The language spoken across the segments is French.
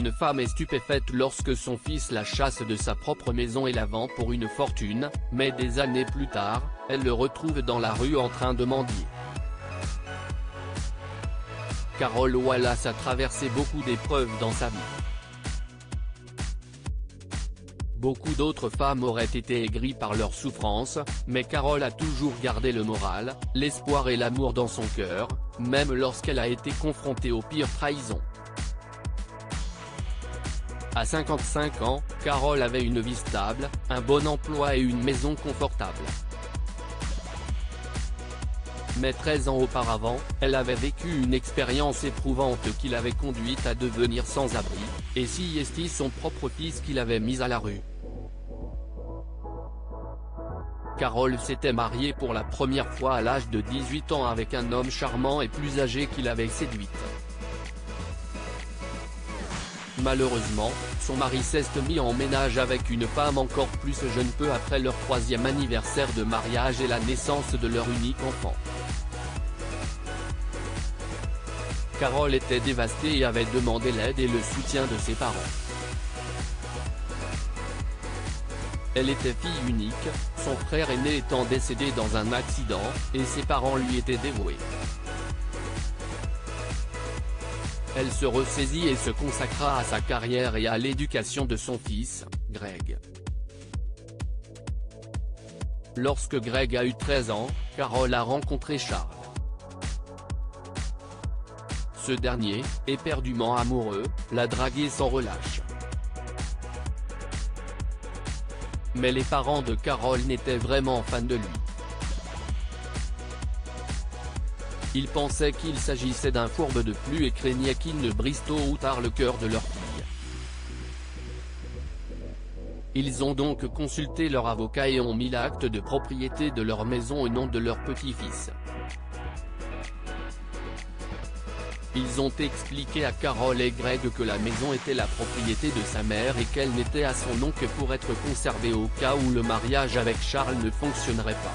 une femme est stupéfaite lorsque son fils la chasse de sa propre maison et la vend pour une fortune, mais des années plus tard, elle le retrouve dans la rue en train de mendier. Carol Wallace a traversé beaucoup d'épreuves dans sa vie. Beaucoup d'autres femmes auraient été aigries par leur souffrance, mais Carol a toujours gardé le moral, l'espoir et l'amour dans son cœur, même lorsqu'elle a été confrontée aux pires trahisons. À 55 ans, Carol avait une vie stable, un bon emploi et une maison confortable. Mais 13 ans auparavant, elle avait vécu une expérience éprouvante qui l'avait conduite à devenir sans-abri, et si est son propre fils qui l'avait mise à la rue. Carol s'était mariée pour la première fois à l'âge de 18 ans avec un homme charmant et plus âgé qui l'avait séduite. Malheureusement, son mari s'est mis en ménage avec une femme encore plus jeune peu après leur 3e anniversaire de mariage et la naissance de leur unique enfant. Carol était dévastée et avait demandé l'aide et le soutien de ses parents. Elle était fille unique, son frère aîné étant décédé dans un accident, et ses parents lui étaient dévoués. Elle se ressaisit et se consacra à sa carrière et à l'éducation de son fils, Greg. Lorsque Greg a eu 13 ans, Carol a rencontré Charles. Ce dernier, éperdument amoureux, l'a dragué sans relâche. Mais les parents de Carol n'étaient vraiment fans de lui. Ils pensaient qu'il s'agissait d'un fourbe de plus et craignaient qu'il ne brise tôt ou tard le cœur de leur fille. Ils ont donc consulté leur avocat et ont mis l'acte de propriété de leur maison au nom de leur petit-fils. Ils ont expliqué à Carol et Greg que la maison était la propriété de sa mère et qu'elle n'était à son nom que pour être conservée au cas où le mariage avec Charles ne fonctionnerait pas.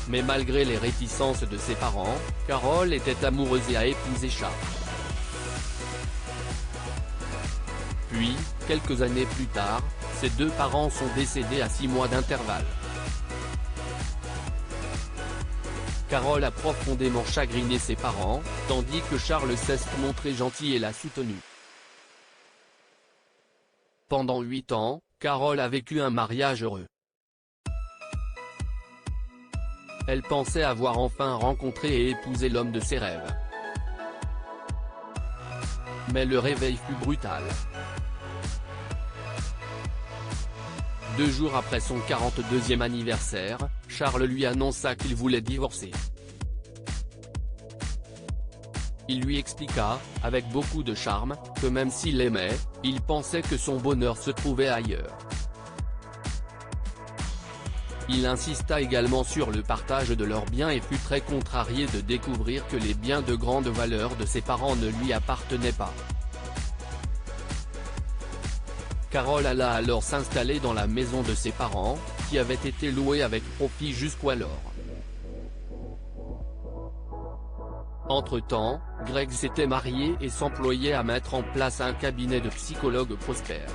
Mais malgré les réticences de ses parents, Carol était amoureuse et a épousé Charles. Puis, quelques années plus tard, ses deux parents sont décédés à 6 mois d'intervalle. Carol a profondément chagriné ses parents, tandis que Charles s'est montré gentil et l'a soutenu. Pendant 8 ans, Carol a vécu un mariage heureux. Elle pensait avoir enfin rencontré et épousé l'homme de ses rêves. Mais le réveil fut brutal. 2 jours après son 42e anniversaire, Charles lui annonça qu'il voulait divorcer. Il lui expliqua, avec beaucoup de charme, que même s'il l'aimait, il pensait que son bonheur se trouvait ailleurs. Il insista également sur le partage de leurs biens et fut très contrarié de découvrir que les biens de grande valeur de ses parents ne lui appartenaient pas. Carol alla alors s'installer dans la maison de ses parents, qui avait été louée avec profit jusqu'alors. Entre-temps, Greg s'était marié et s'employait à mettre en place un cabinet de psychologue prospère.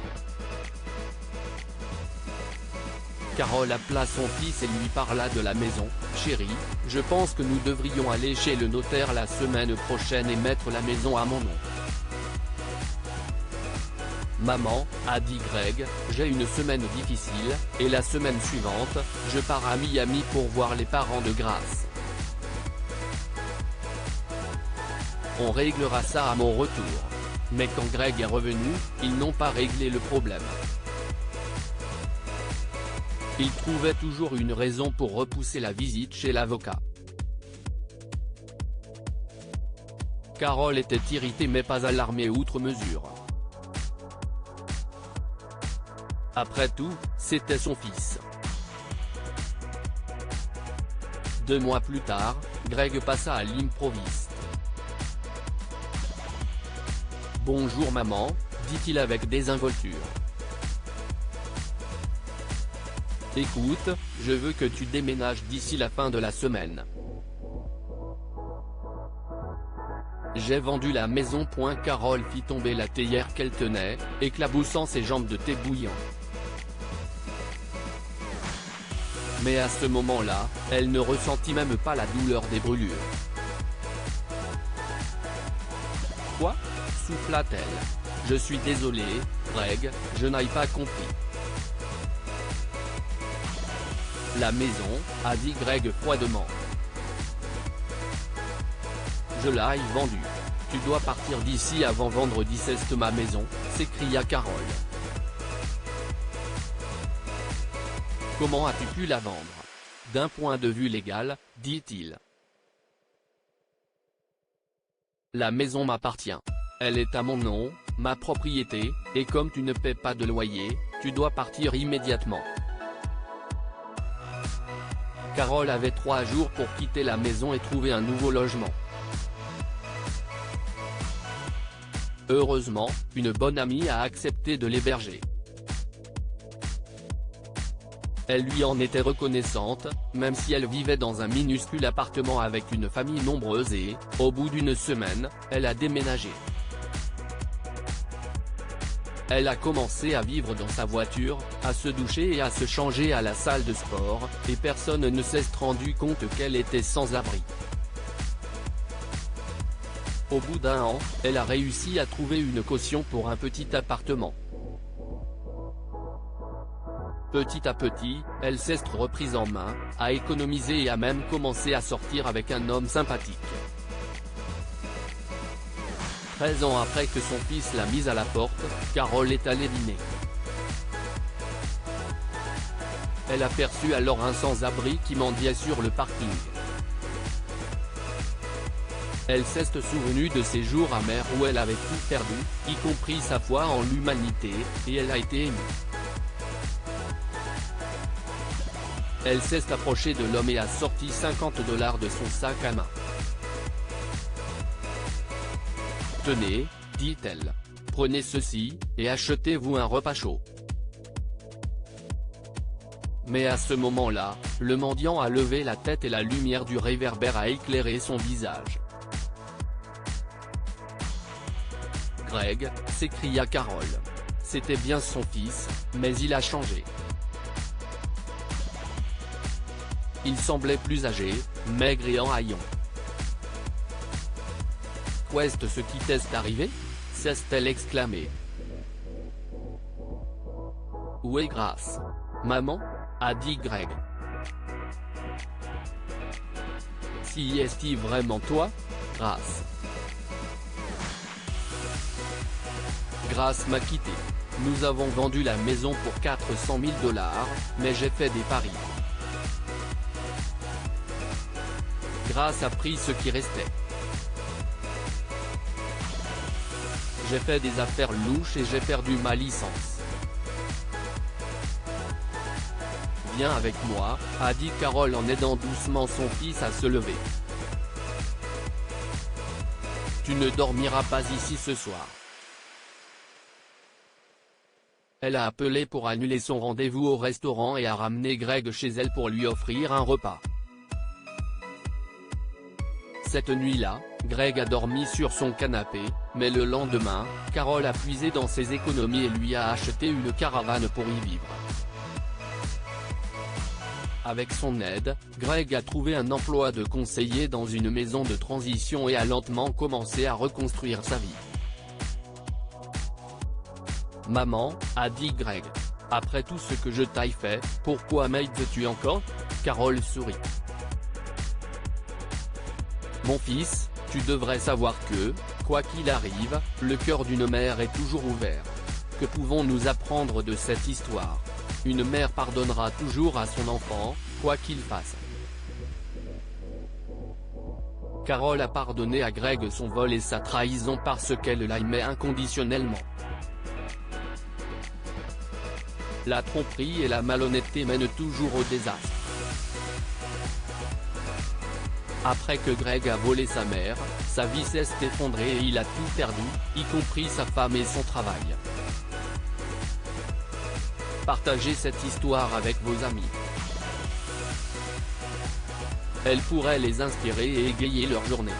Carol appela son fils et lui parla de la maison. « Chérie, je pense que nous devrions aller chez le notaire la semaine prochaine et mettre la maison à mon nom. » « Maman, » a dit Greg, « j'ai une semaine difficile, et la semaine suivante, je pars à Miami pour voir les parents de Grace. On réglera ça à mon retour. » Mais quand Greg est revenu, ils n'ont pas réglé le problème. Il trouvait toujours une raison pour repousser la visite chez l'avocat. Carol était irritée mais pas alarmée outre mesure. Après tout, c'était son fils. 2 mois plus tard, Greg passa à l'improviste. « Bonjour maman », dit-il avec désinvolture. « Écoute, je veux que tu déménages d'ici la fin de la semaine. J'ai vendu la maison. Carole fit tomber la théière qu'elle tenait, éclaboussant ses jambes de thé bouillant. Mais à ce moment-là, elle ne ressentit même pas la douleur des brûlures. Quoi ? Souffla-t-elle. Je suis désolé, Greg, je n'ai pas compris. La maison, a dit Greg froidement. Je l'ai vendue. Tu dois partir d'ici avant vendredi. C'est ma maison, s'écria Carole. Comment as-tu pu la vendre ? D'un point de vue légal, dit-il. La maison m'appartient. Elle est à mon nom, ma propriété, et comme tu ne paies pas de loyer, tu dois partir immédiatement. Carole avait 3 jours pour quitter la maison et trouver un nouveau logement. Heureusement, une bonne amie a accepté de l'héberger. Elle lui en était reconnaissante, même si elle vivait dans un minuscule appartement avec une famille nombreuse et, au bout d'une semaine, elle a déménagé. Elle a commencé à vivre dans sa voiture, à se doucher et à se changer à la salle de sport, et personne ne s'est rendu compte qu'elle était sans abri. Au bout d'1 an, elle a réussi à trouver une caution pour un petit appartement. Petit à petit, elle s'est reprise en main, a économisé et a même commencé à sortir avec un homme sympathique. 13 ans après que son fils l'a mise à la porte, Carole est allée dîner. Elle aperçut alors un sans-abri qui mendiait sur le parking. Elle s'est souvenue de ces jours amers où elle avait tout perdu, y compris sa foi en l'humanité, et elle a été émue. Elle s'est approchée de l'homme et a sorti $50 de son sac à main. Tenez, dit-elle. Prenez ceci, et achetez-vous un repas chaud. Mais à ce moment-là, le mendiant a levé la tête et la lumière du réverbère a éclairé son visage. Greg, s'écria Carole. C'était bien son fils, mais il a changé. Il semblait plus âgé, maigre et en haillons. Qu'est-ce qui t'est arrivé ? s'est-elle exclamé. Où est Grace ? Maman ? A dit Greg. Si est-il vraiment toi, Grace ? Grace m'a quitté. Nous avons vendu la maison pour $400 000, mais j'ai fait des paris. Grace a pris ce qui restait. J'ai fait des affaires louches et j'ai perdu ma licence. Viens avec moi, a dit Carole en aidant doucement son fils à se lever. Tu ne dormiras pas ici ce soir. Elle a appelé pour annuler son rendez-vous au restaurant et a ramené Greg chez elle pour lui offrir un repas. Cette nuit-là, Greg a dormi sur son canapé, mais le lendemain, Carole a puisé dans ses économies et lui a acheté une caravane pour y vivre. Avec son aide, Greg a trouvé un emploi de conseiller dans une maison de transition et a lentement commencé à reconstruire sa vie. Maman, a dit Greg. Après tout ce que je t'ai fait, pourquoi m'aides-tu encore ? Carole sourit. Mon fils, tu devrais savoir que, quoi qu'il arrive, le cœur d'une mère est toujours ouvert. Que pouvons-nous apprendre de cette histoire ? Une mère pardonnera toujours à son enfant, quoi qu'il fasse. Carole a pardonné à Greg son vol et sa trahison parce qu'elle l'aimait inconditionnellement. La tromperie et la malhonnêteté mènent toujours au désastre. Après que Greg a volé sa mère, sa vie s'est effondrée et il a tout perdu, y compris sa femme et son travail. Partagez cette histoire avec vos amis. Elle pourrait les inspirer et égayer leur journée.